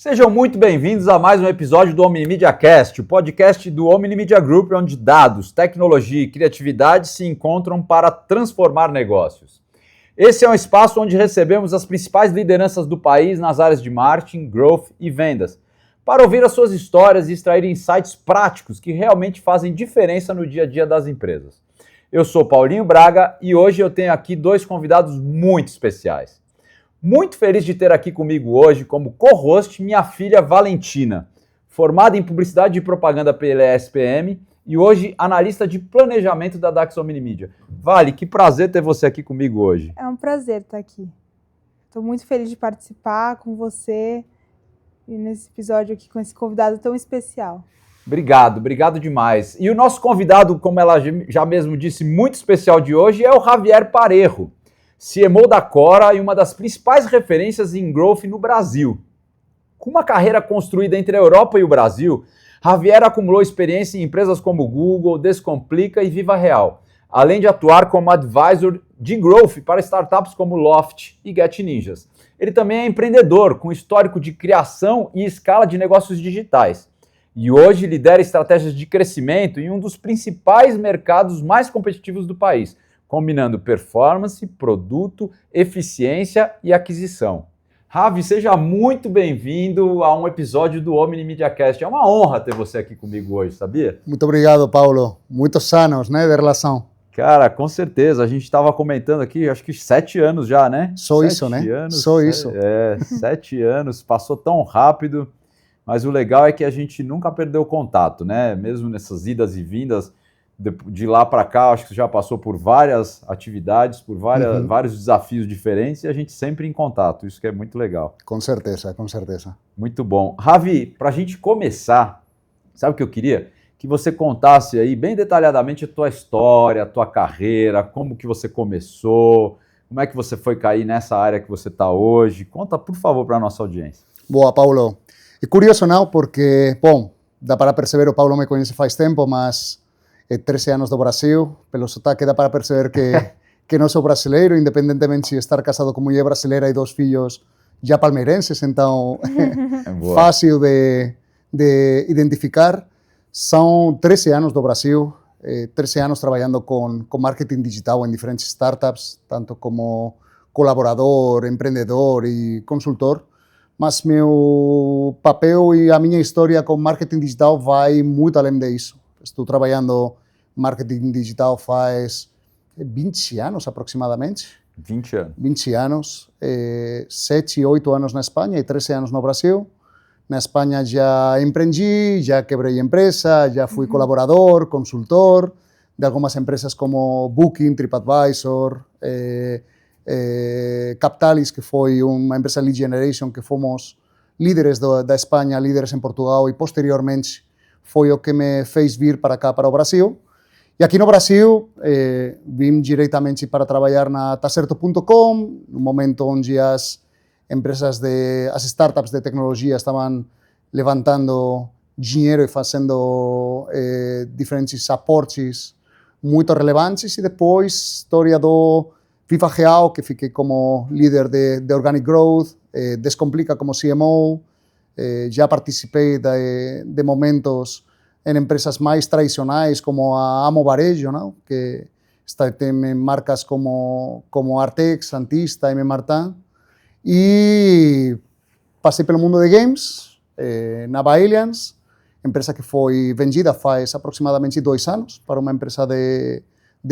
Sejam muito bem-vindos a mais um episódio do Omnimedia Cast, o podcast do Omnimedia Group, onde dados, tecnologia e criatividade se encontram para transformar negócios. Esse é um espaço onde recebemos as principais lideranças do país nas áreas de marketing, growth e vendas, para ouvir as suas histórias e extrair insights práticos que realmente fazem diferença no dia a dia das empresas. Eu sou Paulinho Braga e hoje eu tenho aqui dois convidados muito especiais. Muito feliz de ter aqui comigo hoje, como co-host, minha filha Valentina, formada em Publicidade e Propaganda pela ESPM e hoje analista de planejamento da Dax Omnimedia. Vale, que prazer ter você aqui comigo hoje. É um prazer estar aqui. Estou muito feliz de participar com você e nesse episódio aqui com esse convidado tão especial. Obrigado demais. E o nosso convidado, como ela já mesmo disse, muito especial de hoje é o Javier Parejo, CMO da Cora e uma das principais referências em growth no Brasil. Com uma carreira construída entre a Europa e o Brasil, Javier acumulou experiência em empresas como Google, Descomplica e Viva Real, além de atuar como advisor de growth para startups como Loft e Get Ninjas. Ele também é empreendedor, com histórico de criação e escala de negócios digitais. E hoje lidera estratégias de crescimento em um dos principais mercados mais competitivos do país, combinando performance, produto, eficiência e aquisição. Javi, seja muito bem-vindo a um episódio do Omnimedia Cast. É uma honra ter você aqui comigo hoje, sabia? Muito obrigado, Paulo. Muitos anos, né, de relação. Cara, com certeza. A gente estava comentando aqui, acho que 7 anos já, né? Só isso, né? Só isso. 7 anos, passou tão rápido, mas o legal é que a gente nunca perdeu o contato, né? Mesmo nessas idas e vindas, de lá para cá, acho que você já passou por várias atividades, por vários desafios diferentes e a gente sempre em contato, isso que é muito legal. Com certeza, com certeza. Muito bom. Javi, para a gente começar, sabe o que eu queria? Que você contasse aí bem detalhadamente a tua história, a tua carreira, como que você começou, como é que você foi cair nessa área que você está hoje. Conta, por favor, para a nossa audiência. Boa, Paulo. É curioso, não? Porque, bom, dá para perceber, o Paulo me conhece faz tempo, mas 13 anos do Brasil, pelo sotaque dá para perceber que não sou brasileiro, independentemente de estar casado com mulher brasileira e 2 filhos já palmeirenses, então fácil de identificar. São 13 anos do Brasil, 13 anos trabalhando com marketing digital em diferentes startups, tanto como colaborador, empreendedor e consultor, mas meu papel e a minha história com marketing digital vai muito além disso. Estou trabalhando marketing digital faz 20 anos aproximadamente. 20 anos. 20 anos, 7, 8 anos na Espanha e 13 anos no Brasil. Na Espanha já empreendi, já quebrei empresa, já fui colaborador, consultor de algumas empresas como Booking, TripAdvisor, Captalis, que foi uma empresa lead generation que fomos líderes da Espanha, líderes em Portugal e posteriormente foi o que me fez vir para cá, para o Brasil. E aqui no Brasil, vim diretamente para trabalhar na Tacerto.com, no momento onde as startups de tecnologia estavam levantando dinheiro e fazendo diferentes aportes muito relevantes. E depois, história do Viva Real, que fiquei como líder de Organic Growth, Descomplica como CMO. Já participei de momentos em empresas mais tradicionais, como a Amo Varejo, não? Que tem marcas como Artex, Santista, M. Martin. E passei pelo mundo de games, na Baelians, empresa que foi vendida faz aproximadamente 2 anos para uma empresa de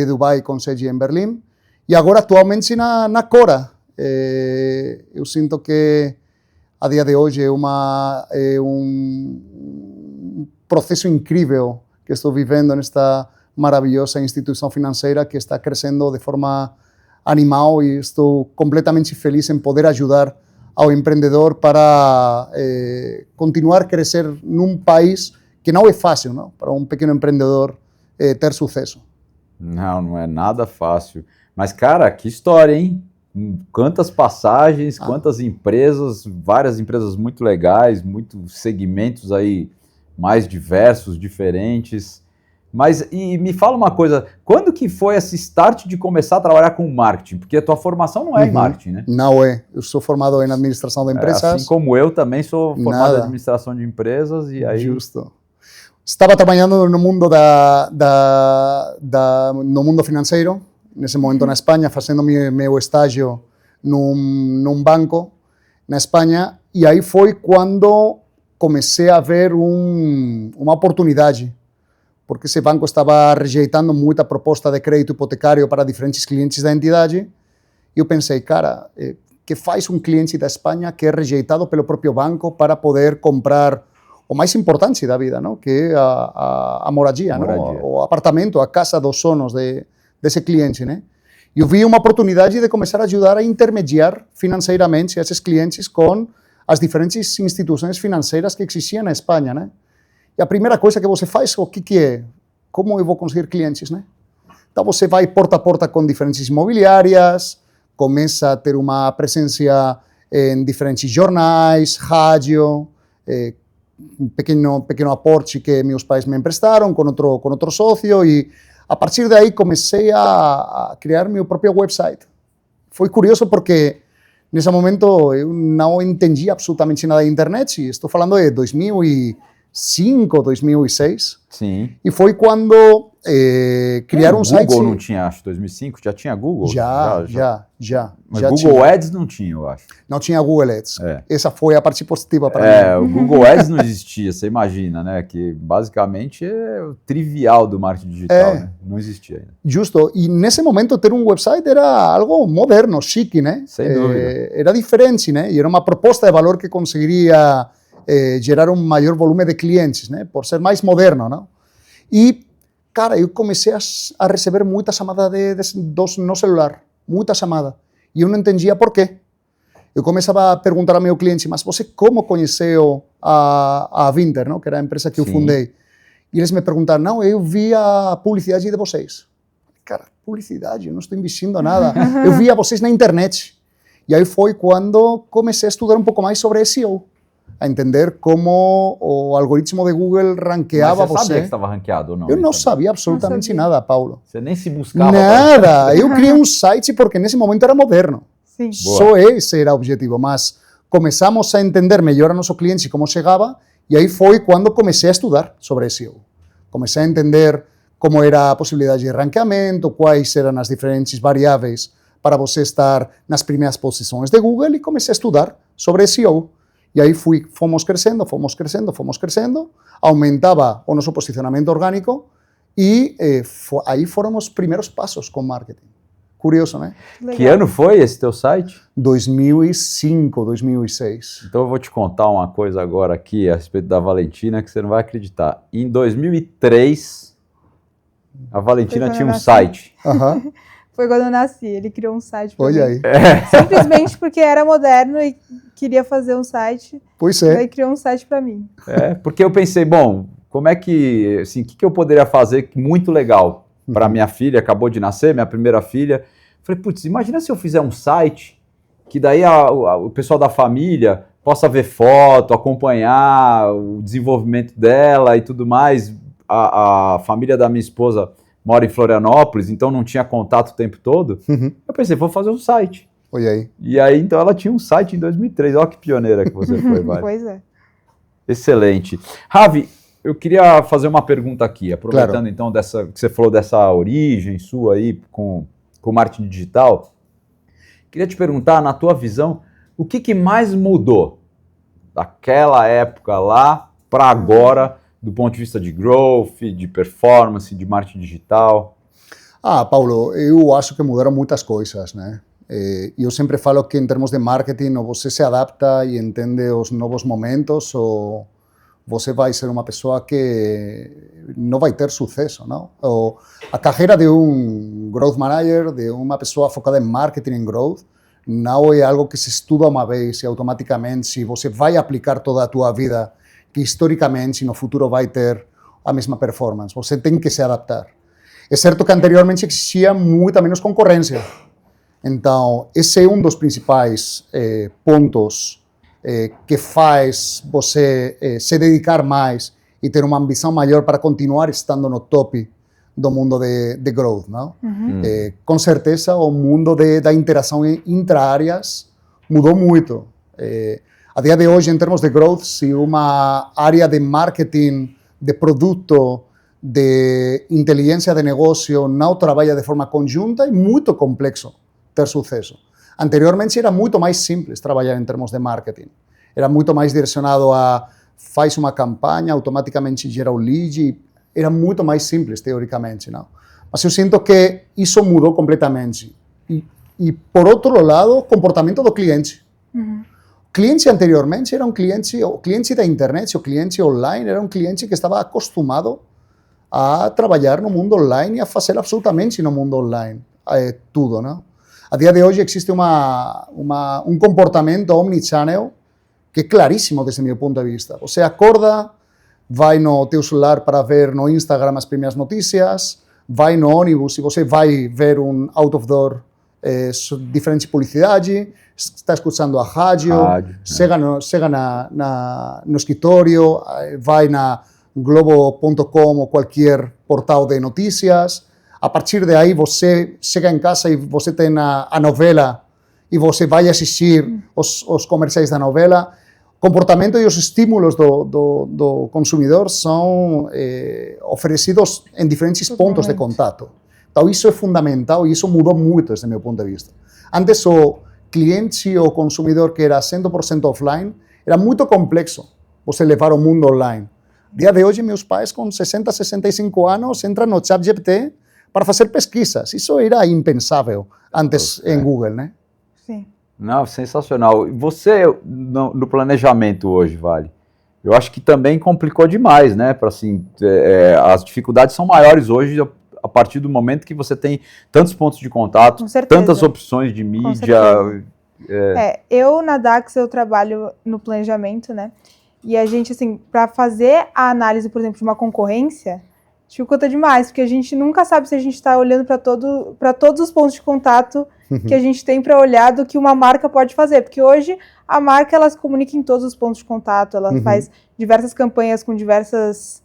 Dubai com sede em Berlim. E agora, atualmente, na Cora. Eu sinto que a dia de hoje é um processo incrível que estou vivendo nesta maravilhosa instituição financeira que está crescendo de forma animal e estou completamente feliz em poder ajudar ao empreendedor para continuar a crescer num país que não é fácil, não? Para um pequeno empreendedor ter sucesso. Não é nada fácil. Mas, cara, que história, hein? Quantas passagens, quantas empresas, várias empresas muito legais, muitos segmentos aí mais diversos, diferentes. Mas, e me fala uma coisa, quando que foi esse start de começar a trabalhar com marketing? Porque a tua formação não é em marketing, né? Não é. Eu sou formado em administração de empresas. Assim como eu também sou formado em administração de empresas e aí... Justo. Estava trabalhando no mundo no mundo financeiro, nesse momento na Espanha, fazendo meu estágio num banco na Espanha, e aí foi quando comecei a ver uma oportunidade, porque esse banco estava rejeitando muita proposta de crédito hipotecário para diferentes clientes da entidade, e eu pensei, cara, que faz um cliente da Espanha que é rejeitado pelo próprio banco para poder comprar o mais importante da vida, não? Que é a moradia, não? O apartamento, a casa dos sonhos desse cliente, né? E eu vi uma oportunidade de começar a ajudar a intermediar financeiramente esses clientes com as diferentes instituições financeiras que existiam na Espanha, né? E a primeira coisa que você faz, o que é? Como eu vou conseguir clientes, né? Então você vai porta a porta com diferentes imobiliárias, começa a ter uma presença em diferentes jornais, rádio, um pequeno aporte que meus pais me emprestaram com outro sócio, e a partir daí comecei a criar meu próprio website. Foi curioso porque nesse momento eu não entendia absolutamente nada de internet, e estou falando de 2005, 2006. Sim. E foi quando criaram um site... Google não tinha, acho, 2005? Já tinha Google? Já. Mas já Google tinha. Ads não tinha, eu acho. Não tinha Google Ads. Essa foi a parte positiva para mim. O Google Ads não existia, você imagina, né? Que basicamente é o trivial do marketing digital, né? Não existia ainda. Justo. E nesse momento ter um website era algo moderno, chique, né? Sem dúvida. Era diferente, né? E era uma proposta de valor que conseguiria gerar um maior volume de clientes, né? Por ser mais moderno, não? E, cara, eu comecei a receber muita chamada no celular, muita chamada. E eu não entendia por quê. Eu começava a perguntar ao meu cliente, mas você como conheceu a Vinter, não? Que era a empresa que eu fundei? E eles me perguntaram, não, eu vi a publicidade de vocês. Cara, publicidade, eu não estou investindo nada. Eu via vocês na internet. E aí foi quando comecei a estudar um pouco mais sobre SEO. A entender como o algoritmo de Google ranqueava você. Mas você sabia que estava ranqueado ou não? Eu não sabia absolutamente nada, Paulo. Você nem se buscava? Nada. Eu criei um site porque nesse momento era moderno. Sim. Só esse era o objetivo. Mas começamos a entender melhor a nosso cliente e como chegava, e aí foi quando comecei a estudar sobre SEO. Comecei a entender como era a possibilidade de ranqueamento, quais eram as diferentes variáveis para você estar nas primeiras posições de Google, e comecei a estudar sobre SEO. E aí fomos crescendo, aumentava o nosso posicionamento orgânico, e aí foram os primeiros passos com marketing. Curioso, né? Legal. Que ano foi esse teu site? 2005, 2006. Então eu vou te contar uma coisa agora aqui a respeito da Valentina que você não vai acreditar. Em 2003, a Valentina tinha um site. Foi quando eu nasci, ele criou um site pra Olha mim. aí. Simplesmente porque era moderno e queria fazer um site. Pois é. Daí criou um site para mim. Porque eu pensei, bom, como é que, assim, o que eu poderia fazer muito legal para minha filha, acabou de nascer, minha primeira filha. Falei, putz, imagina se eu fizer um site que daí o pessoal da família possa ver foto, acompanhar o desenvolvimento dela e tudo mais. A família da minha esposa mora em Florianópolis, então não tinha contato o tempo todo. Eu pensei, vou fazer um site. Olha aí. E aí, então, ela tinha um site em 2003. Olha que pioneira que você foi, Vale. Pois é. Excelente. Ravi, eu queria fazer uma pergunta aqui, aproveitando então que você falou dessa origem sua aí com marketing digital. Queria te perguntar, na tua visão, o que mais mudou daquela época lá para agora, do ponto de vista de growth, de performance, de marketing digital? Paulo, eu acho que mudaram muitas coisas, né? Eu sempre falo que em termos de marketing, ou você se adapta e entende os novos momentos, ou você vai ser uma pessoa que não vai ter sucesso, não? A carreira de um growth manager, de uma pessoa focada em marketing e growth, não é algo que se estuda uma vez e automaticamente se você vai aplicar toda a tua vida, que historicamente no futuro vai ter a mesma performance. Você tem que se adaptar. É certo que anteriormente existia muita menos concorrência. Então, esse é um dos principais pontos que faz você se dedicar mais e ter uma ambição maior para continuar estando no top do mundo de growth, não? Com certeza, o mundo da interação intra-áreas mudou muito. A dia de hoje, em termos de growth, se uma área de marketing, de produto, de inteligência de negócio não trabalha de forma conjunta, é muito complexo ter sucesso. Anteriormente era muito mais simples trabalhar em termos de marketing. Era muito mais direcionado a faz uma campanha, automaticamente gera o lead. Era muito mais simples, teoricamente, não? Mas eu sinto que isso mudou completamente. E por outro lado, o comportamento do cliente. O cliente anteriormente era o cliente da internet, o cliente online era um cliente que estava acostumado a trabalhar no mundo online e a fazer absolutamente no mundo online tudo, não? A dia de hoje existe um comportamento omnichannel que é claríssimo desde o meu ponto de vista. Você acorda, vai no teu celular para ver no Instagram as primeiras notícias, vai no ônibus e você vai ver um out of door diferente publicidade, está escutando a rádio, chega no escritório, vai na globo.com ou qualquer portal de notícias. A partir de aí você chega em casa e você tem a novela e você vai assistir os comerciais da novela. O comportamento e os estímulos do consumidor são oferecidos em diferentes pontos de contato. Então isso é fundamental e isso mudou muito desde o meu ponto de vista. Antes o cliente ou consumidor que era 100% offline era muito complexo você levar o mundo online. Dia de hoje, meus pais com 60, 65 anos entram no ChatGPT para fazer pesquisas. Isso era impensável antes em Google, né? Sim. Não, sensacional. E você, no planejamento hoje, Vale, eu acho que também complicou demais, né? Para assim, as dificuldades são maiores hoje a partir do momento que você tem tantos pontos de contato, tantas opções de mídia. Eu na Dax eu trabalho no planejamento, né? E a gente, assim, para fazer a análise, por exemplo, de uma concorrência, dificulta demais, porque a gente nunca sabe se a gente está olhando para todos os pontos de contato que a gente tem para olhar do que uma marca pode fazer. Porque hoje a marca ela se comunica em todos os pontos de contato, ela faz diversas campanhas com diversas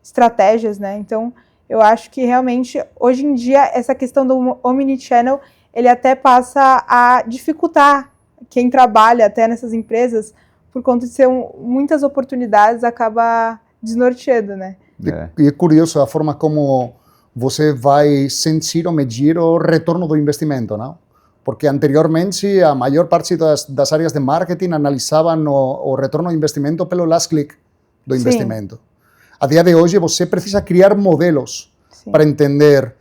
estratégias, né? Então, eu acho que realmente, hoje em dia, essa questão do omnichannel, ele até passa a dificultar quem trabalha até nessas empresas, por conta de ser muitas oportunidades, acaba desnorteando, né? E é curioso a forma como você vai sentir ou medir o retorno do investimento, não? Porque anteriormente a maior parte das áreas de marketing analisavam o retorno do investimento pelo last click do investimento. A dia de hoje você precisa criar modelos para entender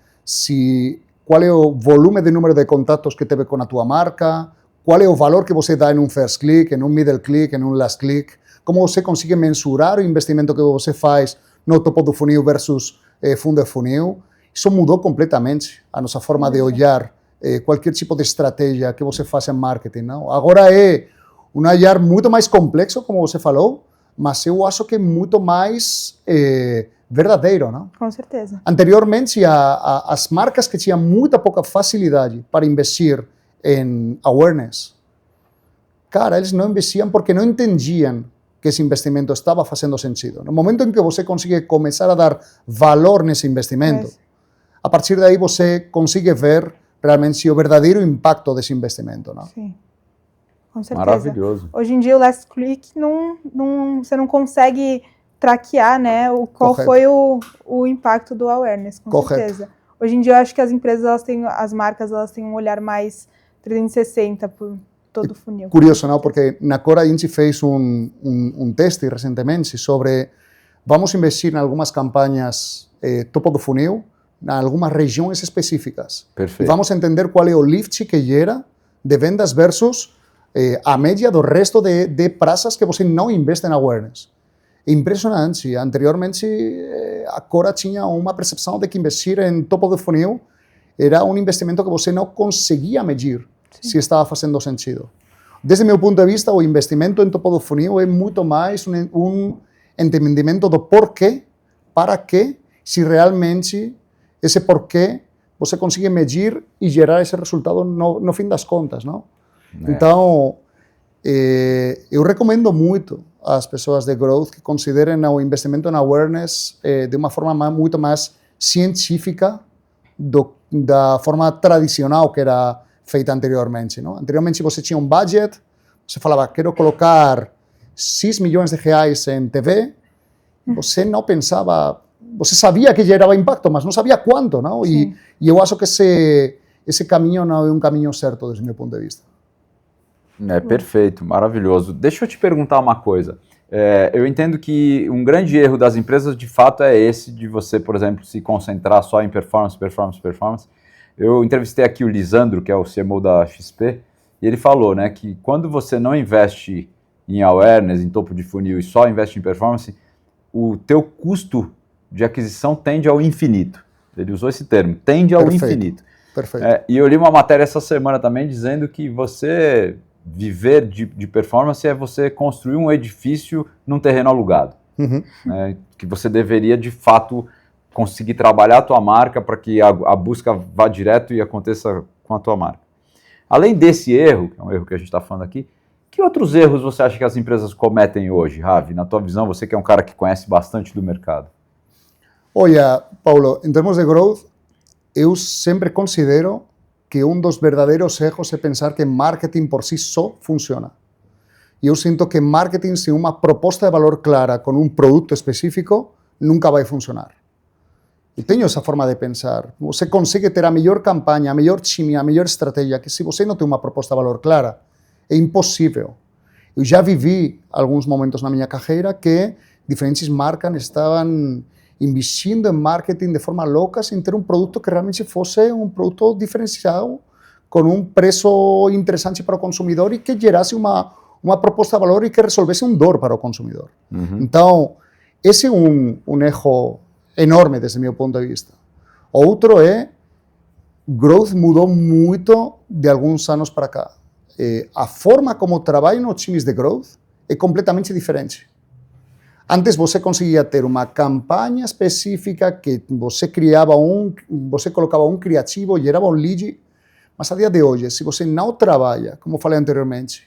qual é o volume de número de contatos que teve com a tua marca, qual é o valor que você dá em um first click, em um middle click, em um last click, como você consegue mensurar o investimento que você faz no topo do funil versus fundo de funil. Isso mudou completamente a nossa forma de olhar qualquer tipo de estratégia que você faça em marketing, não? Agora é um olhar muito mais complexo, como você falou, mas eu acho que é muito mais verdadeiro, não? Com certeza. Anteriormente, as marcas que tinham muita pouca facilidade para investir em awareness, cara, eles não investiam porque não entendiam que esse investimento estava fazendo sentido. No momento em que você consegue começar a dar valor nesse investimento, a partir daí você consegue ver realmente o verdadeiro impacto desse investimento, não? Sim, com certeza. Maravilhoso. Hoje em dia o last click você não consegue traquear, né, qual foi o impacto do awareness, com certeza. Hoje em dia eu acho que as empresas, as marcas, elas têm um olhar mais 360 por todo o funil. Curioso, não? Porque na Cora a gente fez um teste recentemente sobre vamos investir em algumas campanhas topo do funil, em algumas regiões específicas. Perfeito. E vamos entender qual é o lift que gera de vendas versus a média do resto de praças que você não investe em awareness. É impressionante. Anteriormente, a Cora tinha uma percepção de que investir em topo do funil era um investimento que você não conseguia medir se estava fazendo sentido. Desde meu ponto de vista, o investimento em topo do funil é muito mais um entendimento do porquê, para quê, se realmente esse porquê você consegue medir e gerar esse resultado no fim das contas, não? Então, Eu recomendo muito às pessoas de growth que considerem o investimento em awareness de uma forma muito mais científica da forma tradicional que era feita anteriormente. Não? Anteriormente, você tinha um budget, você falava, quero colocar X milhões de reais em TV, você não pensava, você sabia que gerava impacto, mas não sabia quanto. Não? E eu acho que esse caminho não é um caminho certo, desde o meu ponto de vista. Perfeito, maravilhoso. Deixa eu te perguntar uma coisa. Eu entendo que um grande erro das empresas, de fato, é esse de você, por exemplo, se concentrar só em performance. Eu entrevistei aqui o Lisandro, que é o CMO da XP, e ele falou, né, que quando você não investe em awareness, em topo de funil, e só investe em performance, o teu custo de aquisição tende ao infinito. Ele usou esse termo, tende ao infinito. Perfeito. E eu li uma matéria essa semana também dizendo que você viver de performance é você construir um edifício num terreno alugado. Que você deveria, de fato, conseguir trabalhar a tua marca para que a busca vá direto e aconteça com a tua marca. Além desse erro, que é um erro que a gente está falando aqui, que outros erros você acha que as empresas cometem hoje, Ravi? Na tua visão, você que é um cara que conhece bastante do mercado. Olha, Paulo, em termos de growth, eu sempre considero que um dos verdadeiros erros é pensar que marketing por si só funciona. E eu sinto que marketing sem uma proposta de valor clara com um produto específico nunca vai funcionar. Eu tenho essa forma de pensar. Você consegue ter a melhor campanha, a melhor time, a melhor estratégia, que se você não tem uma proposta de valor clara, é impossível. Eu já vivi alguns momentos na minha carreira que diferentes marcas estavam investindo em marketing de forma louca sem ter um produto que realmente fosse um produto diferenciado, com um preço interessante para o consumidor e que gerasse uma proposta de valor e que resolvesse um dor para o consumidor. Então, esse é um erro enorme desde o meu ponto de vista. Outro é, growth mudou muito de alguns anos para cá. A forma como trabalham os times de growth é completamente diferente. Antes você conseguia ter uma campanha específica que você criava você colocava um criativo, gerava um lead, mas a dia de hoje, se você não trabalha, como falei anteriormente,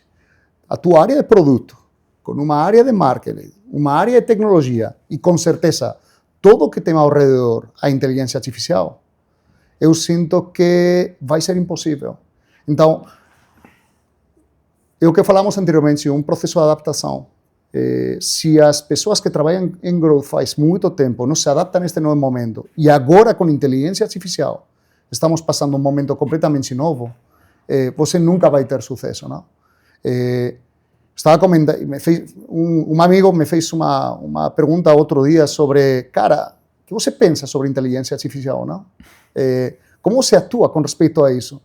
a tua área de produto, com uma área de marketing, uma área de tecnologia e com certeza todo o que tem ao redor a inteligência artificial, eu sinto que vai ser impossível. Então, é o que falamos anteriormente, um processo de adaptação. Se as pessoas que trabalham em growth faz muito tempo não se adaptam a este novo momento, e agora com inteligência artificial estamos passando um momento completamente novo, você nunca vai ter sucesso, não? Estava comentando, um amigo me fez uma pergunta outro dia sobre, cara, o que você pensa sobre inteligência artificial, não? Como você atua com respeito a isso?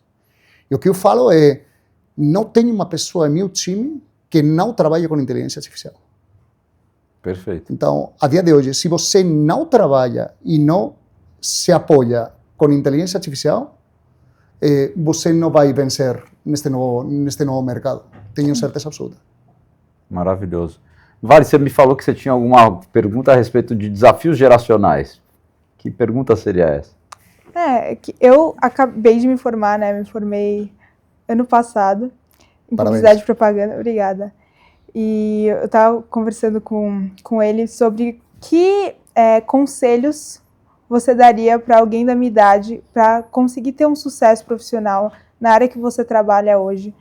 E o que eu falo é, não tem uma pessoa em meu time que não trabalha com inteligência artificial. Perfeito. Então, a dia de hoje, se você não trabalha e não se apoia com inteligência artificial, você não vai vencer neste novo mercado. Tenho certeza absoluta. Maravilhoso. Vale, você me falou que você tinha alguma pergunta a respeito de desafios geracionais. Que pergunta seria essa? Que eu acabei de me formar, né? Me formei ano passado. Em publicidade e propaganda, obrigada. E eu estava conversando com ele sobre que conselhos você daria para alguém da minha idade para conseguir ter um sucesso profissional na área que você trabalha hoje.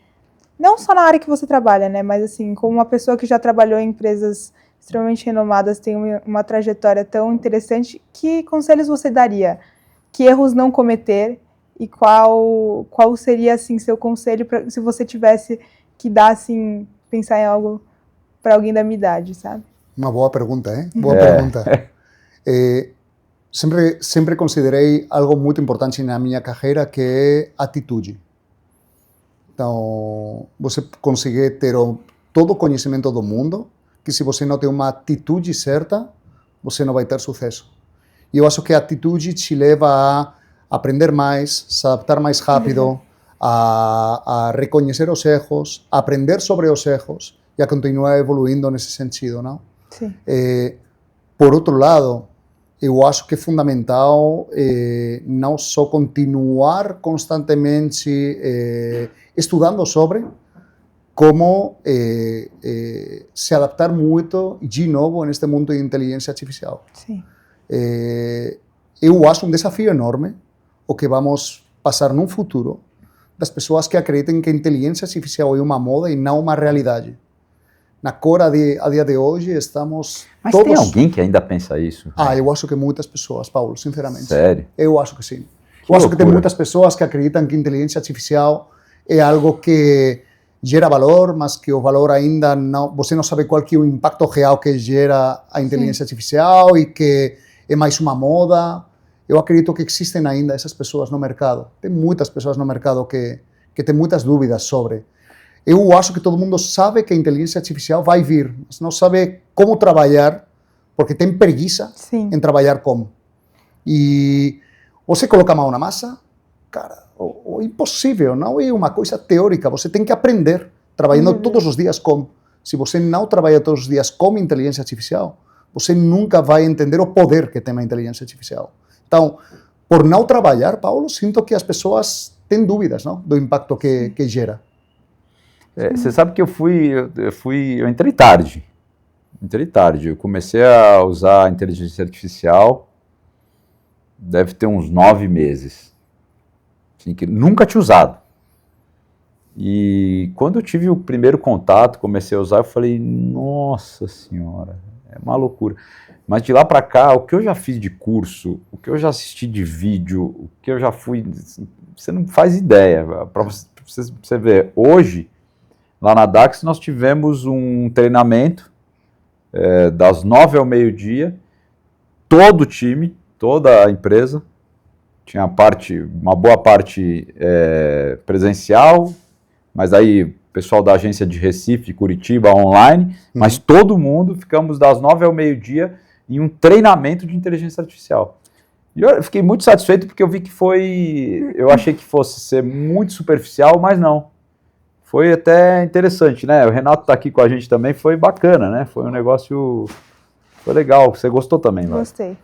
Não só na área que você trabalha, né? Mas assim, como uma pessoa que já trabalhou em empresas extremamente renomadas, tem uma trajetória tão interessante, que conselhos você daria? Que erros não cometer? E qual seria, assim, seu conselho se você tivesse que dar, assim, pensar em algo para alguém da minha idade, sabe? Uma boa pergunta, hein? Boa pergunta. Sempre considerei algo muito importante na minha carreira, que é atitude. Então, você consegue ter todo o conhecimento do mundo, que se você não tem uma atitude certa, você não vai ter sucesso. E eu acho que a atitude te leva a aprender mais, se adaptar mais rápido, a reconhecer os erros, a aprender sobre os erros e a continuar evoluindo nesse sentido, não? Sim. Por outro lado, eu acho que é fundamental não só continuar constantemente estudando sobre, como se adaptar muito, de novo, neste mundo de inteligência artificial. Sim. Eu acho um desafio enorme o que vamos passar num futuro das pessoas que acreditem que a inteligência artificial é uma moda e não uma realidade. Na Cora, a dia de hoje, estamos Mas todos... tem alguém que ainda pensa isso? eu acho que muitas pessoas, Paulo, sinceramente. Sério? Eu acho que sim. Que Eu acho que tem loucura. muitas pessoas que acreditam que a inteligência artificial é algo que gera valor, mas que o valor ainda não... Você não sabe qual que é o impacto real que gera a inteligência artificial e que é mais uma moda. Eu acredito que existem ainda essas pessoas no mercado. Tem muitas pessoas no mercado que têm muitas dúvidas sobre. Eu acho que todo mundo sabe que a inteligência artificial vai vir, mas não sabe como trabalhar, porque tem preguiça em trabalhar como. E você coloca a mão na massa, cara, o impossível, não é uma coisa teórica, você tem que aprender, trabalhando todos os dias como. Se você não trabalha todos os dias com inteligência artificial, você nunca vai entender o poder que tem a inteligência artificial. Então, por não trabalhar, Paulo, sinto que as pessoas têm dúvidas, não, do impacto que gera. Você sabe que eu entrei tarde. Eu comecei a usar a inteligência artificial, deve ter uns 9 meses. Assim, que nunca tinha usado. E quando eu tive o primeiro contato, comecei a usar, eu falei, nossa senhora, é uma loucura. Mas de lá para cá, o que eu já fiz de curso, o que eu já assisti de vídeo, o que eu já fui, você não faz ideia. Para você ver, hoje, lá na Dax, nós tivemos um treinamento das 9 ao meio-dia, todo o time, toda a empresa, tinha uma boa parte presencial, mas aí o pessoal da agência de Recife, Curitiba, online, mas todo mundo, ficamos das 9 ao meio-dia em um treinamento de inteligência artificial. E eu fiquei muito satisfeito porque eu vi que eu achei que fosse ser muito superficial, mas não. Foi até interessante, né? O Renato está aqui com a gente também, foi bacana, né? Foi um negócio, foi legal. Você gostou também, Laura? Gostei.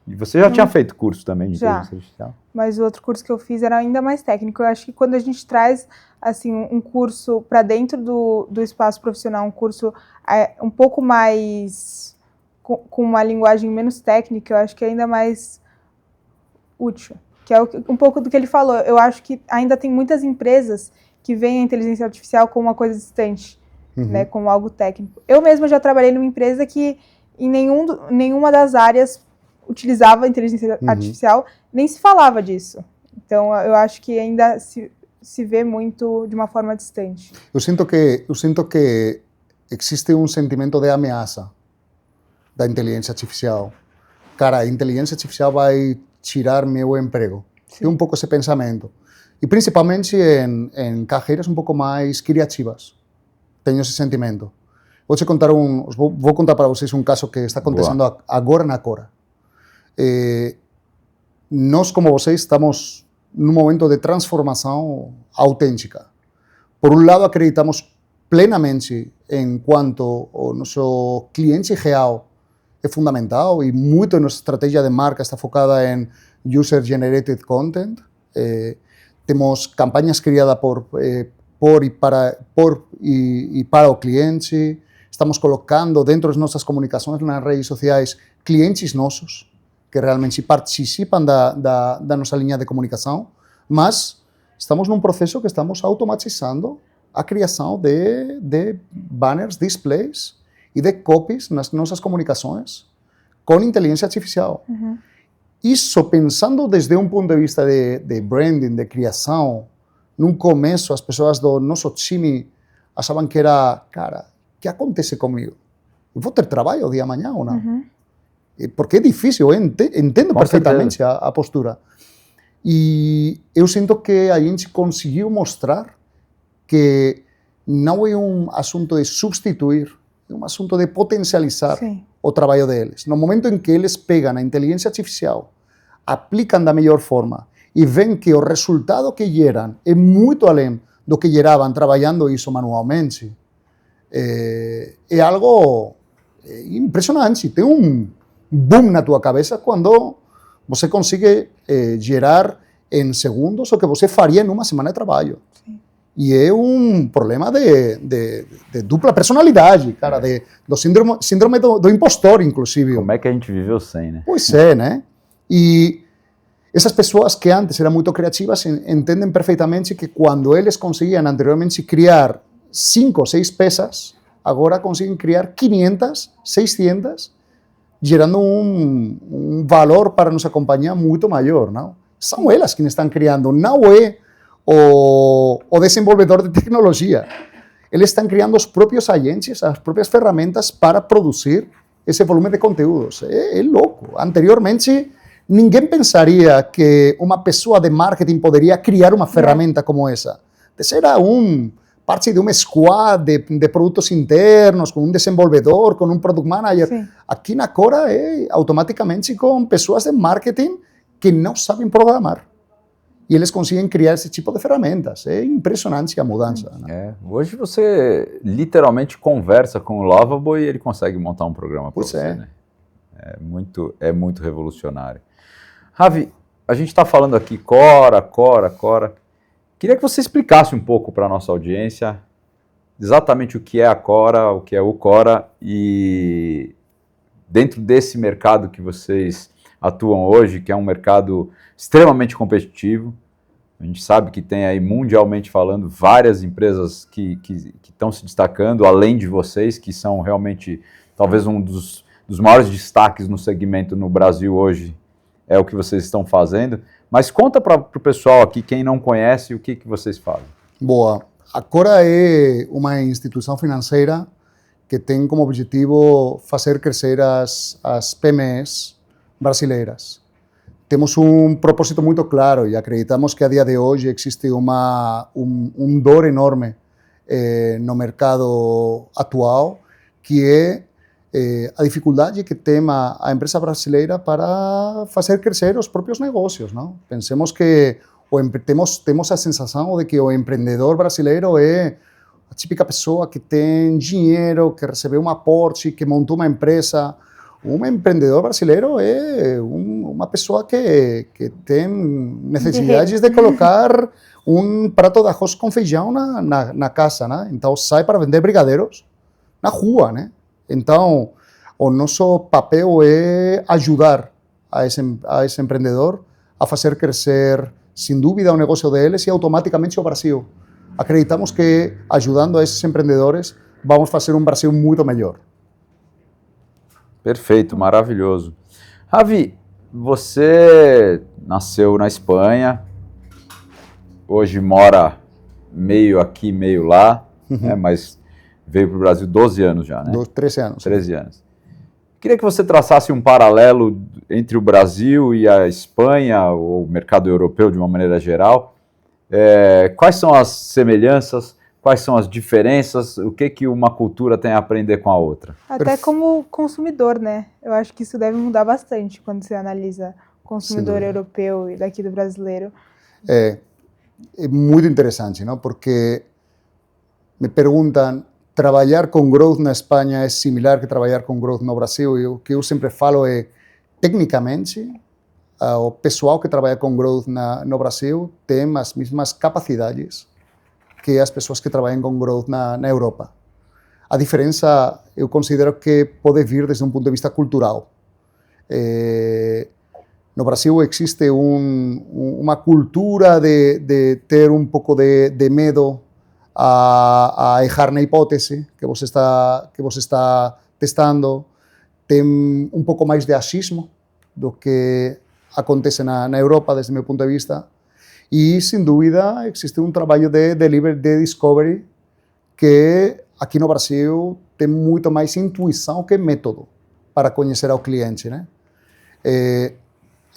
E você já tinha feito curso também de inteligência artificial? Mas o outro curso que eu fiz era ainda mais técnico. Eu acho que quando a gente traz assim, um curso para dentro do espaço profissional, um curso um pouco mais, com uma linguagem menos técnica, eu acho que é ainda mais útil. Que é um pouco do que ele falou. Eu acho que ainda tem muitas empresas que veem a inteligência artificial como uma coisa distante, né, como algo técnico. Eu mesma já trabalhei numa empresa que em nenhuma das áreas utilizava a inteligência artificial, nem se falava disso. Então, eu acho que ainda se vê muito de uma forma distante. Eu sinto que existe um sentimento de ameaça da inteligência artificial. Cara, a inteligência artificial vai tirar meu emprego. Tem um pouco esse pensamento. E principalmente em carreiras um pouco mais criativas. Tenho esse sentimento. Vou contar para vocês um caso que está acontecendo agora na Cora. Nós, como vocês, estamos num momento de transformação autêntica. Por um lado, acreditamos plenamente em quanto o nosso cliente real é fundamental e muito da nossa estratégia de marca está focada em user-generated content. Temos campanhas criadas por e para o cliente. Estamos colocando dentro das nossas comunicações nas redes sociais clientes nossos que realmente participam da nossa linha de comunicação, mas estamos num processo que estamos automatizando a criação de banners, displays e de copies nas nossas comunicações com inteligência artificial. Isso, pensando desde um ponto de vista de branding, de criação, num começo as pessoas do nosso time achavam que era, cara, o que acontece comigo? Eu vou ter trabalho o dia de amanhã ou não? Porque é difícil, eu entendo perfeitamente a postura. E eu sinto que a gente conseguiu mostrar que não é um assunto de substituir, é um assunto de potencializar o trabalho deles. No momento em que eles pegam a inteligência artificial, aplicam da melhor forma e veem que o resultado que geram é muito além do que geravam trabalhando isso manualmente, é algo impressionante. Tem um boom na tua cabeça quando você consegue gerar em segundos o que você faria em uma semana de trabalho. E é um problema de dupla personalidade, cara, do síndrome do impostor, inclusive. Como é que a gente viveu sem, né? Pois é, né? E essas pessoas que antes eram muito criativas entendem perfeitamente que quando eles conseguiam anteriormente criar 5 ou 6 peças, agora conseguem criar 500, 600, gerando um valor para nossa companhia muito maior, não? São elas quem estão criando, não é o desenvolvedor de tecnologia. Eles estão criando os próprios agentes, as próprias ferramentas para produzir esse volume de conteúdos. É louco. Anteriormente, ninguém pensaria que uma pessoa de marketing poderia criar uma ferramenta como essa. Esse era parte de uma squad de produtos internos, com um desenvolvedor, com um product manager. Sim. Aqui na Cora é automaticamente com pessoas de marketing que não sabem programar. E eles conseguem criar esse tipo de ferramentas. É impressionante a mudança. Né? Hoje você literalmente conversa com o Lovable e ele consegue montar um programa para você. Né? É muito revolucionário. Ravi, a gente está falando aqui Cora. Queria que você explicasse um pouco para a nossa audiência exatamente o que é a Cora, o que é o Cora e dentro desse mercado que vocês atuam hoje, que é um mercado extremamente competitivo. A gente sabe que tem aí, mundialmente falando, várias empresas que estão se destacando, além de vocês, que são realmente, talvez um dos maiores destaques no segmento no Brasil hoje, é o que vocês estão fazendo. Mas conta para o pessoal aqui, quem não conhece, o que vocês fazem. Boa. A Cora é uma instituição financeira que tem como objetivo fazer crescer as PMEs brasileiras. Temos um propósito muito claro e acreditamos que a dia de hoje existe um dor enorme no mercado atual, que é a dificuldade que tem a empresa brasileira para fazer crescer os próprios negócios. Não? Pensemos que temos a sensação de que o empreendedor brasileiro é a típica pessoa que tem dinheiro, que recebeu um aporte, que montou uma empresa. Um empreendedor brasileiro é uma pessoa que tem necessidades de colocar um prato de arroz com feijão na casa, né? Então sai para vender brigadeiros na rua, né? Então o nosso papel é ajudar a esse empreendedor a fazer crescer, sem dúvida, o negócio deles e automaticamente o Brasil. Acreditamos que ajudando a esses empreendedores vamos fazer um Brasil muito melhor. Perfeito, maravilhoso. Ravi, você nasceu na Espanha, hoje mora meio aqui, meio lá, né, mas veio para o Brasil 12 anos já, né? 13 anos. 13 anos. Queria que você traçasse um paralelo entre o Brasil e a Espanha, ou o mercado europeu de uma maneira geral. Quais são as semelhanças? Quais são as diferenças? O que uma cultura tem a aprender com a outra? Até como consumidor, né? Eu acho que isso deve mudar bastante quando você analisa o consumidor europeu e daqui do brasileiro. É muito interessante, não? Porque me perguntam, trabalhar com growth na Espanha é similar que trabalhar com growth no Brasil? E o que eu sempre falo é, tecnicamente, o pessoal que trabalha com growth no Brasil tem as mesmas capacidades que as pessoas que trabalham com growth na Europa. A diferença, eu considero que pode vir desde um ponto de vista cultural. No Brasil existe uma cultura de ter um pouco de medo a errar na hipótese que você está testando. Tem um pouco mais de achismo do que acontece na Europa, desde o meu ponto de vista. E, sem dúvida, existe um trabalho de delivery, de discovery, que aqui no Brasil tem muito mais intuição que método para conhecer ao cliente, né?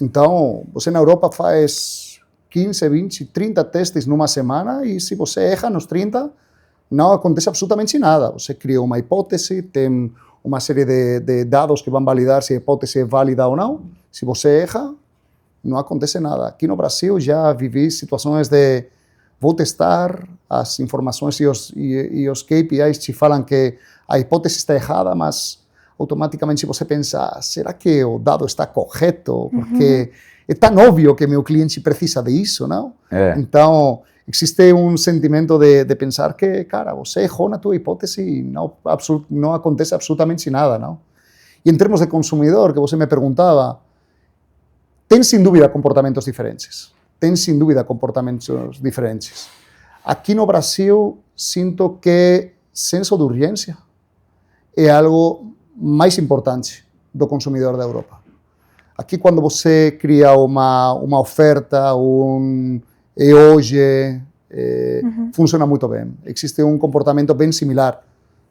Então, você na Europa faz 15, 20, 30 testes numa semana e se você erra nos 30, não acontece absolutamente nada. Você cria uma hipótese, tem uma série de dados que vão validar se a hipótese é válida ou não. Se você erra, não acontece nada. Aqui no Brasil já vivi situações de vou testar, as informações e os KPIs te falam que a hipótese está errada, mas automaticamente você pensa, será que o dado está correto? Porque é tão óbvio que meu cliente precisa disso, não? Então, existe um sentimento de pensar que, cara, você errou na tua hipótese e não acontece absolutamente nada, não? E em termos de consumidor, que você me perguntava, tem sem dúvida comportamentos diferentes. Aqui no Brasil, sinto que senso de urgência é algo mais importante do consumidor da Europa. Aqui, quando você cria uma oferta, e hoje funciona muito bem. Existe um comportamento bem similar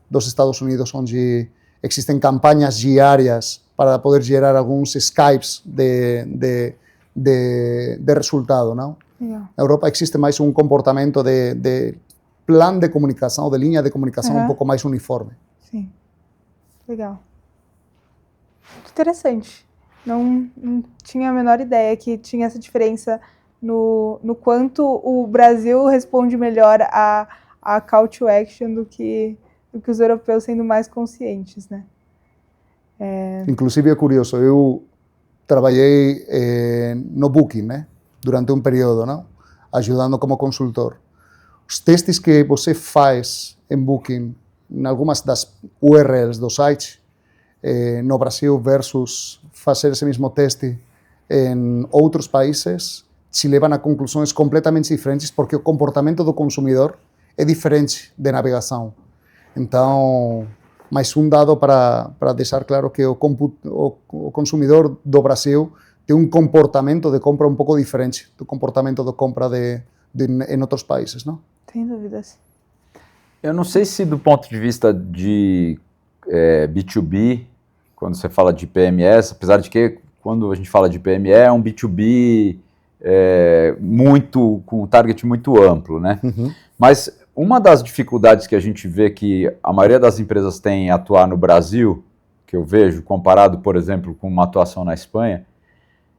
dos Estados Unidos, onde existem campanhas diárias para poder gerar alguns Skypes de resultado, não? Na Europa existe mais um comportamento de plano de comunicação, de linha de comunicação um pouco mais uniforme. Sim. Legal. Interessante. Não tinha a menor ideia que tinha essa diferença no quanto o Brasil responde melhor a call to action do que os europeus, sendo mais conscientes, né? Inclusive é curioso, eu trabalhei no Booking, né? Durante um período, não? Ajudando como consultor. Os testes que você faz em Booking, em algumas das URLs do site, no Brasil versus fazer esse mesmo teste em outros países, se levam a conclusões completamente diferentes, porque o comportamento do consumidor é diferente de navegação. Então, mais um dado para deixar claro que o consumidor do Brasil tem um comportamento de compra um pouco diferente do comportamento de compra em outros países, não? Sem dúvidas. Eu não sei se do ponto de vista de B2B, quando você fala de PMS, apesar de que quando a gente fala de PME é um B2B com um target muito amplo, né? Uhum. Mas uma das dificuldades que a gente vê que a maioria das empresas tem em atuar no Brasil, que eu vejo, comparado, por exemplo, com uma atuação na Espanha,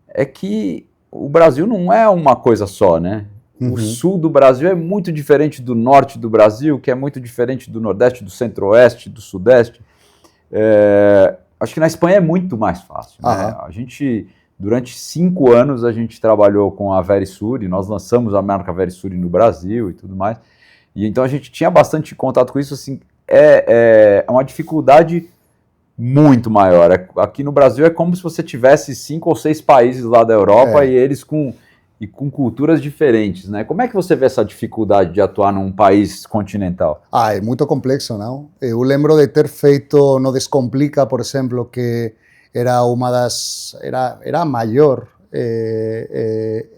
é que o Brasil não é uma coisa só, né? Uhum. O sul do Brasil é muito diferente do norte do Brasil, que é muito diferente do nordeste, do centro-oeste, do sudeste. Acho que na Espanha é muito mais fácil, né? A gente, durante 5 anos, a gente trabalhou com a Verisure, nós lançamos a marca Verisure no Brasil e tudo mais. E então a gente tinha bastante contato com isso, assim, é uma dificuldade muito maior. Aqui no Brasil é como se você tivesse 5 ou 6 países lá da Europa e eles com culturas diferentes, né? Como é que você vê essa dificuldade de atuar num país continental? É muito complexo, não? Eu lembro de ter feito no Descomplica, por exemplo, que era a maior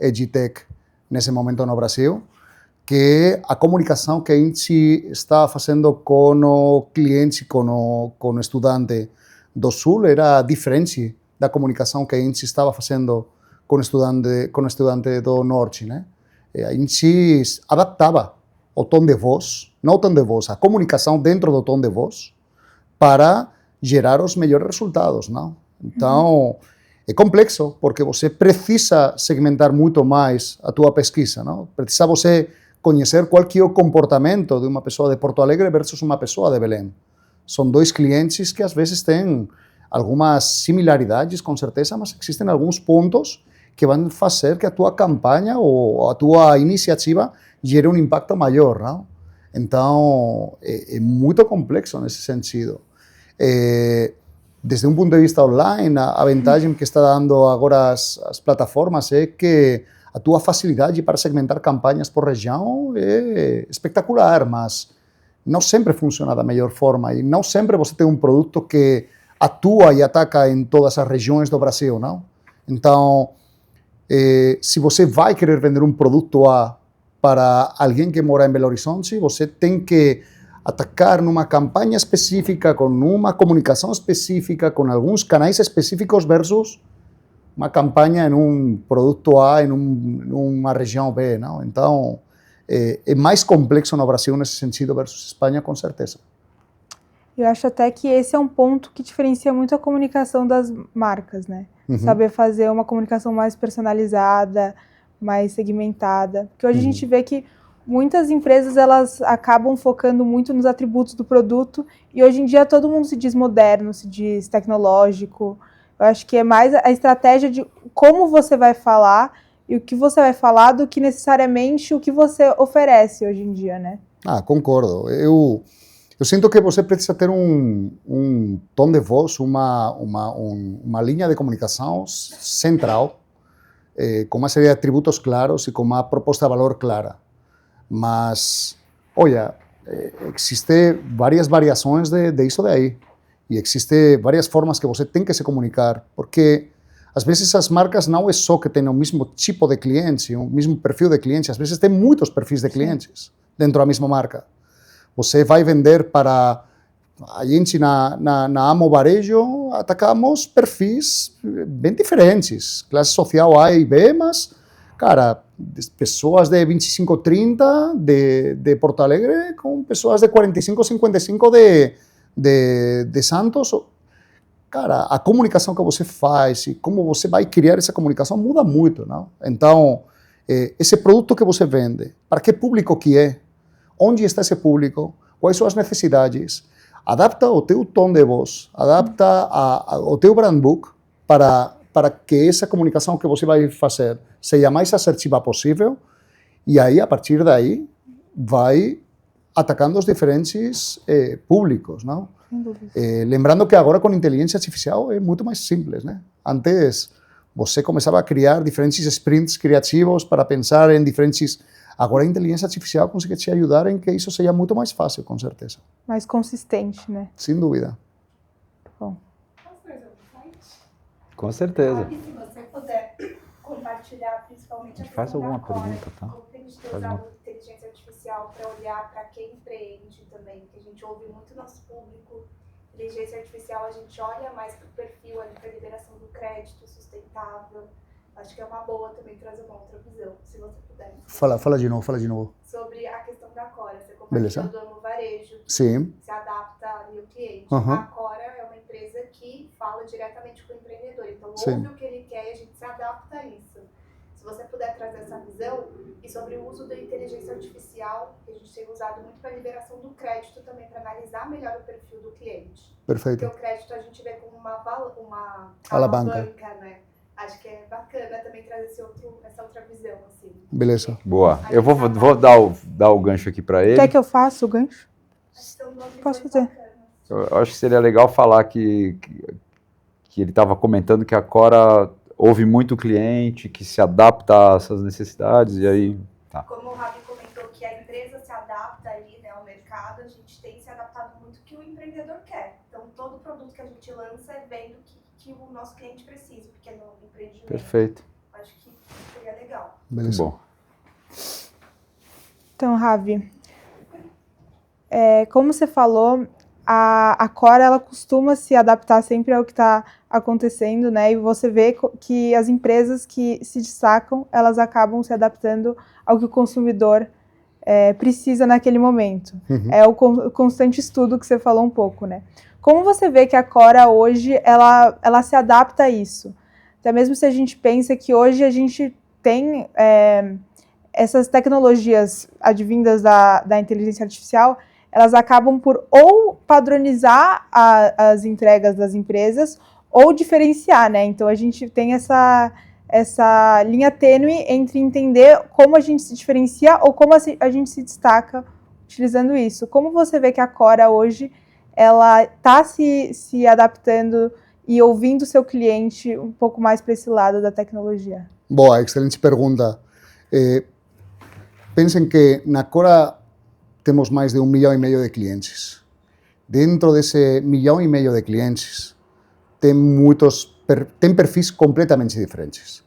EdTech nesse momento no Brasil, que a comunicação que a gente estava fazendo com o cliente, com o estudante do Sul, era diferente da comunicação que a gente estava fazendo com o estudante do Norte, né? A gente adaptava o tom de voz, não o tom de voz, a comunicação dentro do tom de voz, para gerar os melhores resultados, não? Então, é complexo, porque você precisa segmentar muito mais a tua pesquisa, não? Precisa você conhecer qual que é o comportamento de uma pessoa de Porto Alegre versus uma pessoa de Belém. São 2 clientes que às vezes têm algumas similaridades, com certeza, mas existem alguns pontos que vão fazer que a tua campanha ou a tua iniciativa gere um impacto maior, não? Então, é muito complexo nesse sentido. Desde um ponto de vista online, a vantagem que está dando agora as plataformas é que a tua facilidade para segmentar campanhas por região é espetacular, mas não sempre funciona da melhor forma e não sempre você tem um produto que atua e ataca em todas as regiões do Brasil, não? Então, se você vai querer vender um produto A para alguém que mora em Belo Horizonte, você tem que atacar numa campanha específica, com uma comunicação específica, com alguns canais específicos versus uma campanha em um produto A, em uma região B, não? Então, é mais complexo no Brasil nesse sentido versus Espanha, com certeza. Eu acho até que esse é um ponto que diferencia muito a comunicação das marcas, né? Uhum. Saber fazer uma comunicação mais personalizada, mais segmentada. Porque hoje a gente vê que muitas empresas, elas acabam focando muito nos atributos do produto e hoje em dia todo mundo se diz moderno, se diz tecnológico. Eu acho que é mais a estratégia de como você vai falar e o que você vai falar do que necessariamente o que você oferece hoje em dia, né? Concordo. Eu sinto que você precisa ter um tom de voz, uma linha de comunicação central, com uma série de atributos claros e com uma proposta de valor clara. Mas, olha, existe várias variações de isso daí. E existe várias formas que você tem que se comunicar, porque às vezes as marcas não é só que têm o mesmo tipo de cliente, o mesmo perfil de cliente, às vezes tem muitos perfis de clientes dentro da mesma marca. Você vai vender para... A gente na Amo Varejo atacamos perfis bem diferentes, classe social A e B, mas, cara, pessoas de 25, 30 de Porto Alegre com pessoas de 45, 55 de Santos. Cara, a comunicação que você faz e como você vai criar essa comunicação muda muito, não? Então, esse produto que você vende, para que público que é? Onde está esse público? Quais são as necessidades? Adapta o teu tom de voz, adapta o teu brand book para que essa comunicação que você vai fazer seja mais assertiva possível e aí, a partir daí, vai atacando os diferentes públicos, não? Lembrando que agora com inteligência artificial é muito mais simples, né? Antes você começava a criar diferentes sprints criativos para pensar em diferentes... Agora a inteligência artificial consegue te ajudar em que isso seja muito mais fácil, com certeza. Mais consistente, né? Sem dúvida. Bom. Posso fazer um site? Com certeza. E se você puder compartilhar principalmente a questão Faz alguma da Cora, pergunta, tá? como tem de ter usado inteligência artificial para olhar para quem empreende também, que a gente ouve muito nosso público. Inteligência artificial, a gente olha mais para o perfil, para a liberação do crédito sustentável. Acho que é uma boa também trazer uma outra visão, se você puder. Fala de novo. Sobre a questão da Cora, você compartilhou do Amo Varejo, Sim. se adapta ali ao cliente. Uhum. A Cora é uma empresa que fala diretamente com o empreendedor, então ouve o que ele quer e a gente se adapta a isso. Se você puder trazer essa visão e sobre o uso da inteligência artificial, que a gente tem usado muito para a liberação do crédito também, para analisar melhor o perfil do cliente. Perfeito. Porque o crédito a gente vê como uma alavanca, né? Acho que é bacana também trazer essa outra visão, assim. Beleza. Boa. Eu vou dar o gancho aqui para ele. Quer que eu faça o gancho? Posso fazer. Eu acho que seria legal falar que ele estava comentando que a Cora ouve muito o cliente, que se adapta a essas necessidades, e aí... Tá. Como o Rabi comentou que a empresa se adapta ali, né, ao mercado, a gente tem se adaptado muito ao que o empreendedor quer. Então, todo produto que a gente lança é vendo que o nosso cliente precisa, porque é no empreendimento. Perfeito. Acho que seria legal. Muito bom. Então, Ravi, como você falou, a Cora, ela costuma se adaptar sempre ao que está acontecendo, né? E você vê que as empresas que se destacam, elas acabam se adaptando ao que o consumidor precisa naquele momento. Uhum. É o constante estudo que você falou um pouco, né? Como você vê que a Cora hoje, ela se adapta a isso? Até mesmo se a gente pensa que hoje a gente tem essas tecnologias advindas da inteligência artificial, elas acabam por ou padronizar as entregas das empresas ou diferenciar, né? Então a gente tem essa linha tênue entre entender como a gente se diferencia ou como a gente se destaca utilizando isso. Como você vê que a Cora hoje ela está se adaptando e ouvindo o seu cliente um pouco mais para esse lado da tecnologia? Boa, excelente pergunta. Pensem que na Cora temos mais de 1,5 milhão de clientes. Dentro desse 1,5 milhão de clientes, tem perfis completamente diferentes.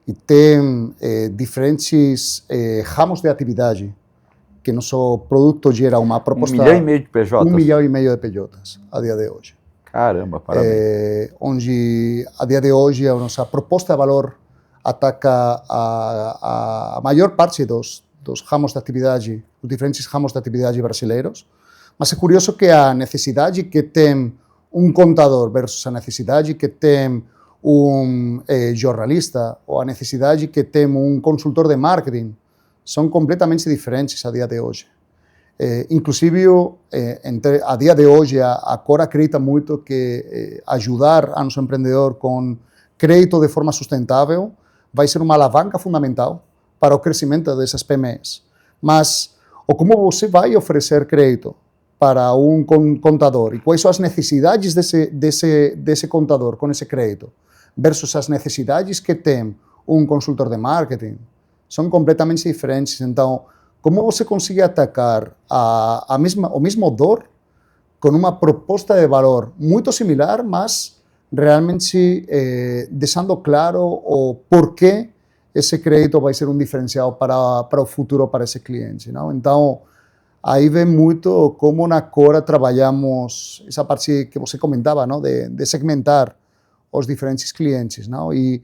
E tem diferentes ramos de atividade que nosso produto gera uma proposta... 1,5 milhão de PJs? 1,5 milhão de PJs, a dia de hoje. Caramba, parabéns. Onde, a dia de hoje, a nossa proposta de valor ataca a maior parte dos ramos de atividade, os diferentes ramos de atividade brasileiros, mas é curioso que a necessidade que tem contador versus a necessidade que tem jornalista ou a necessidade que tem consultor de marketing são completamente diferentes a dia de hoje. Inclusive, a dia de hoje, a Cora acredita muito que ajudar a nosso empreendedor com crédito de forma sustentável vai ser uma alavanca fundamental para o crescimento dessas PMEs. Mas como você vai oferecer crédito para um contador e quais são as necessidades desse contador com esse crédito versus as necessidades que tem um consultor de marketing são completamente diferentes. Então, como você consegue atacar o mesmo dor com uma proposta de valor muito similar, mas realmente deixando claro o porquê esse crédito vai ser um diferencial para o futuro para esse cliente, não? Então, aí vem muito como na Cora trabalhamos essa parte que você comentava, não? De segmentar os diferentes clientes, não? E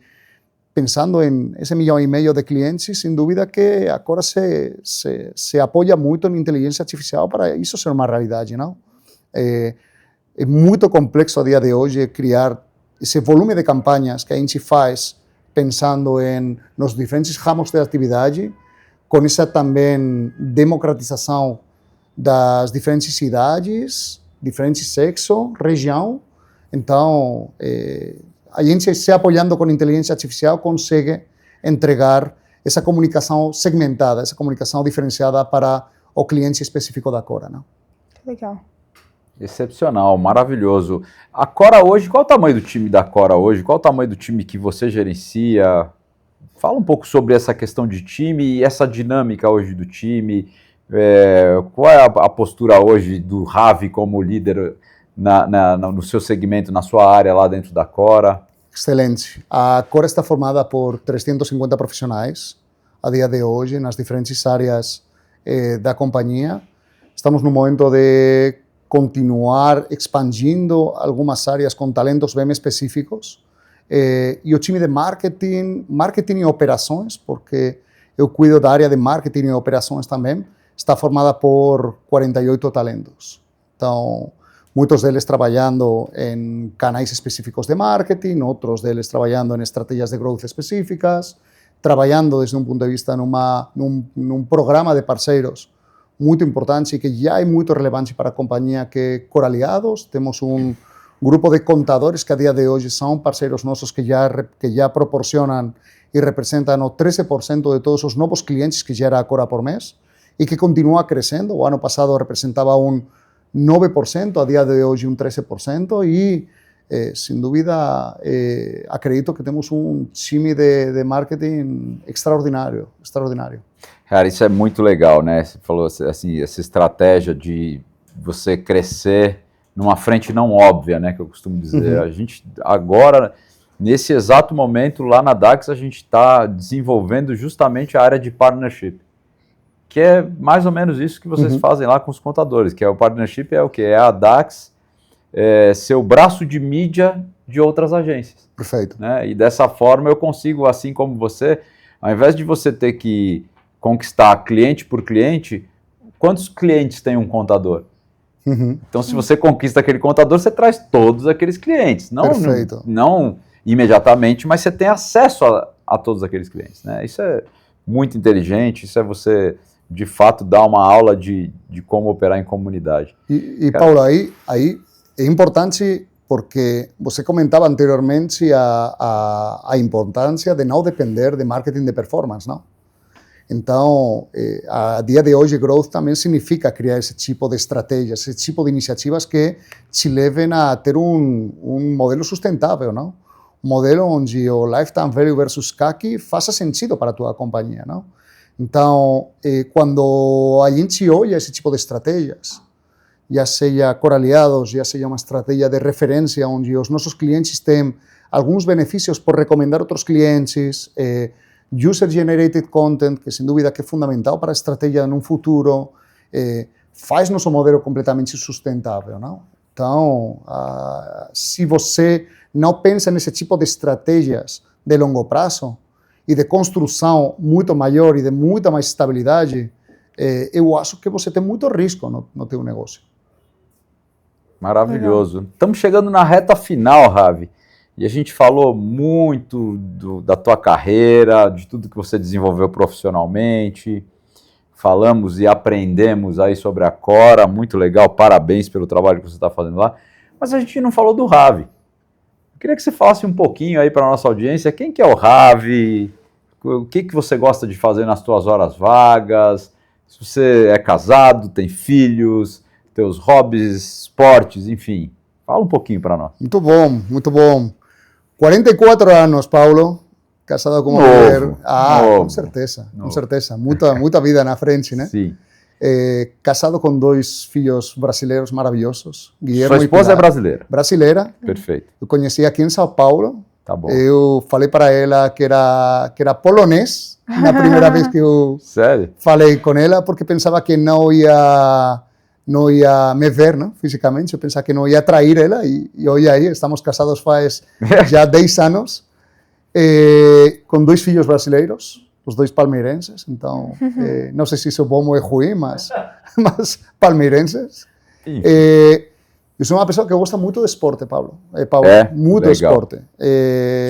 pensando em esse 1,5 milhão de clientes, sem dúvida que a Cora se apoia muito em inteligência artificial para isso ser uma realidade, não? É muito complexo a dia de hoje criar esse volume de campanhas que a gente faz pensando nos diferentes ramos de atividade, com essa também democratização das diferentes cidades, diferentes sexos, região. Então, a gente se apoiando com inteligência artificial consegue entregar essa comunicação segmentada, essa comunicação diferenciada para o cliente específico da Cora, não? Legal. Excepcional, maravilhoso. A Cora hoje, qual é o tamanho do time da Cora hoje? Qual é o tamanho do time que você gerencia? Fala um pouco sobre essa questão de time e essa dinâmica hoje do time. Qual é a postura hoje do Ravi como líder no seu segmento, na sua área lá dentro da Cora? Excelente. A Cora está formada por 350 profissionais a dia de hoje nas diferentes áreas da companhia. Estamos no momento de continuar expandindo algumas áreas com talentos bem específicos. E o time de marketing e operações, porque eu cuido da área de marketing e operações também, está formada por 48 talentos. Então, muitos deles trabalhando em canais específicos de marketing, outros deles trabalhando em estratégias de growth específicas, trabalhando desde um ponto de vista num programa de parceiros muito importante e que já é muito relevante para a companhia, que é Cora Aliados. Temos um grupo de contadores que a dia de hoje são parceiros nossos que já proporcionam e representam o 13% de todos os novos clientes que gera a Cora por mês e que continua crescendo. O ano passado representava um 9%, a dia de hoje um 13% e, sem dúvida, acredito que temos um time de marketing extraordinário. Cara, isso é muito legal, né? Você falou assim, essa estratégia de você crescer numa frente não óbvia, né? Que eu costumo dizer. A gente agora, nesse exato momento, lá na Dax, a gente está desenvolvendo justamente a área de partnership, que é mais ou menos isso que vocês fazem lá com os contadores, que é o partnership, é o quê? É a Dax ser o braço de mídia de outras agências. Perfeito. Né? E dessa forma eu consigo, assim como você, ao invés de você ter que conquistar cliente por cliente, quantos clientes tem um contador? Então, se você conquista aquele contador, você traz todos aqueles clientes. Não imediatamente, mas você tem acesso a todos aqueles clientes. Né? Isso é muito inteligente, isso é você, de fato, dar uma aula de como operar em comunidade. E Paulo, aí é importante porque você comentava anteriormente a importância de não depender de marketing de performance, não? Então, a dia de hoje, growth também significa criar esse tipo de estratégias, esse tipo de iniciativas que te levem a ter um modelo sustentável, não? Um modelo onde o lifetime value versus CAC faça sentido para a tua companhia, não? Então, quando a gente olha esse tipo de estratégias, já seja Cora Aliados, já seja uma estratégia de referência onde os nossos clientes têm alguns benefícios por recomendar outros clientes, user-generated content, que sem dúvida que é fundamental para a estratégia num futuro, faz nosso modelo completamente sustentável, não? Então, se você não pensa nesse tipo de estratégias de longo prazo e de construção muito maior e de muita mais estabilidade, eu acho que você tem muito risco no teu negócio. Maravilhoso. Estamos chegando na reta final, Ravi. E a gente falou muito da tua carreira, de tudo que você desenvolveu profissionalmente. Falamos e aprendemos aí sobre a Cora, muito legal, parabéns pelo trabalho que você está fazendo lá. Mas a gente não falou do Ravi. Eu queria que você falasse um pouquinho aí para a nossa audiência, quem que é o Ravi, o que você gosta de fazer nas suas horas vagas, se você é casado, tem filhos, teus hobbies, esportes, enfim. Fala um pouquinho para nós. Muito bom, muito bom. 44 anos, Paulo, casado com uma mulher. Novo. Com certeza. Muita vida na frente, né? Sim. Casado com 2 filhos brasileiros maravilhosos. Guilherme Sua esposa é brasileira? Brasileira. Perfeito. Eu conheci aqui em São Paulo. Tá bom. Eu falei para ela que era polonês na primeira vez que eu falei com ela, porque pensava que não ia me ver, não, fisicamente. Eu pensava que não ia atrair ela e hoje aí estamos casados faz já 10 anos, com 2 filhos brasileiros, os 2 palmeirenses. Então, não sei se isso é bom ou é ruim, mas palmeirenses. Eu sou uma pessoa que gosta muito de esporte, Paulo. Muito de esporte.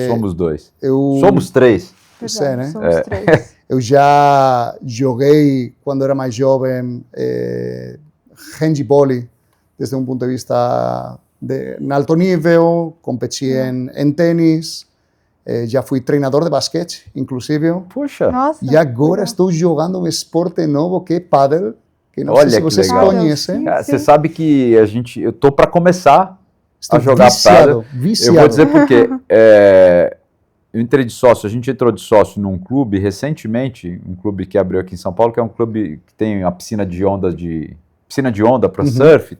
Somos 2. Somos 3. Você, né? Somos 3. Eu já joguei, quando era mais jovem, handball, desde um ponto de vista de alto nível, competi em tênis, já fui treinador de basquete, inclusive. Puxa! Nossa, e agora estou jogando um esporte novo que é pádel, que não sei se vocês legal. conhecem. Você sabe que eu tô para começar a jogar pádel. Viciado. Eu vou dizer por quê. Eu entrei de sócio, a gente entrou de sócio num clube recentemente, um clube que abriu aqui em São Paulo, que é um clube que tem a piscina de onda para surf,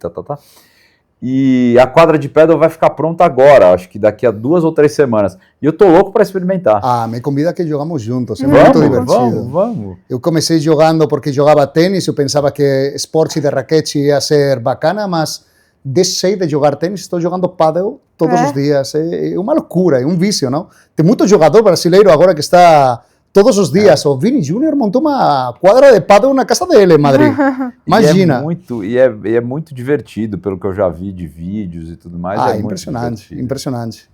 E a quadra de pádel vai ficar pronta agora, acho que daqui a 2 ou 3 semanas. E eu tô louco para experimentar. Me convida que jogamos juntos, é muito divertido. Vamos. Eu comecei jogando porque jogava tênis, eu pensava que esporte de raquete ia ser bacana, mas deixei de jogar tênis, estou jogando pádel todos os dias. É uma loucura, é um vício, não? Tem muito jogador brasileiro agora que está todos os dias. O Vini Júnior montou uma quadra de pádel na casa dele em Madrid. Imagina. E é muito divertido, pelo que eu já vi de vídeos e tudo mais. É impressionante.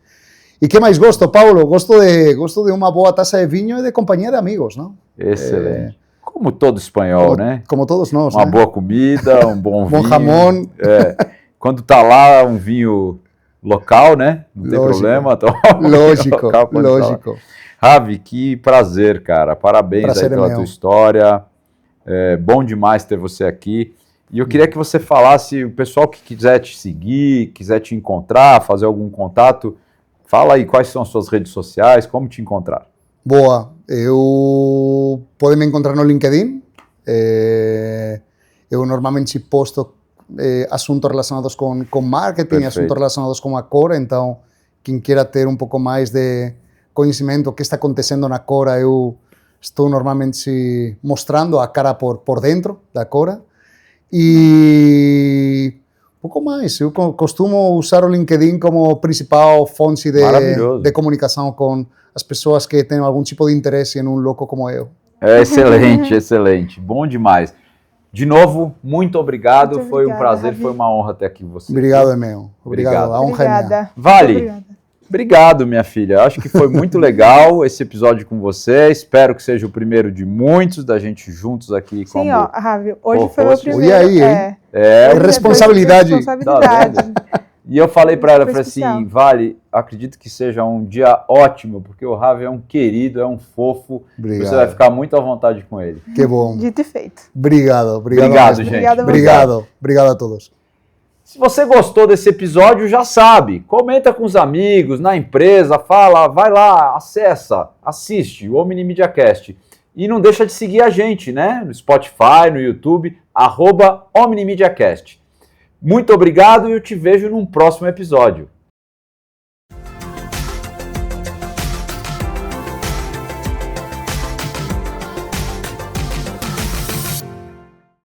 E que mais gosto, Paulo? Gosto de uma boa taça de vinho e de companhia de amigos, não? Excelente. Como todo espanhol, né? Como todos nós, uma boa comida, um bom vinho. Bom jamón. Quando tá lá, um vinho local, né? Não tem problema. Lógico. Ravi, que prazer, cara. Parabéns aí pela tua história. É bom demais ter você aqui. E eu queria que você falasse, o pessoal que quiser te seguir, quiser te encontrar, fazer algum contato, fala aí quais são as suas redes sociais, como te encontrar. Boa. Podem me encontrar no LinkedIn. Eu normalmente posto assuntos relacionados com marketing, assuntos relacionados com a Cora. Então, quem queira ter um pouco mais de conhecimento do que está acontecendo na Cora, eu estou normalmente mostrando a cara por dentro da Cora. E pouco mais. Eu costumo usar o LinkedIn como principal fonte de comunicação com as pessoas que têm algum tipo de interesse em um louco como eu. Excelente. Bom demais. De novo, muito obrigado. Foi um prazer, Ravi. Foi uma honra ter aqui você. Obrigado, é meu. Obrigado. A honra é minha. Vale. Obrigado, minha filha. Acho que foi muito legal esse episódio com você. Espero que seja o primeiro de muitos da gente juntos aqui. Sim, Ravi, hoje foi o primeiro. E aí, hein? Responsabilidade. E eu falei para ela, falei assim, Vale, acredito que seja um dia ótimo, porque o Ravi é um querido, é um fofo. Obrigado. Você vai ficar muito à vontade com ele. Que bom. Dito e feito. Obrigado, gente. Obrigado a todos. Se você gostou desse episódio, já sabe, comenta com os amigos, na empresa, fala, vai lá, acessa, assiste o OmniMediaCast. E não deixa de seguir a gente, né? No Spotify, no YouTube, @OmniMediaCast. Muito obrigado e eu te vejo num próximo episódio.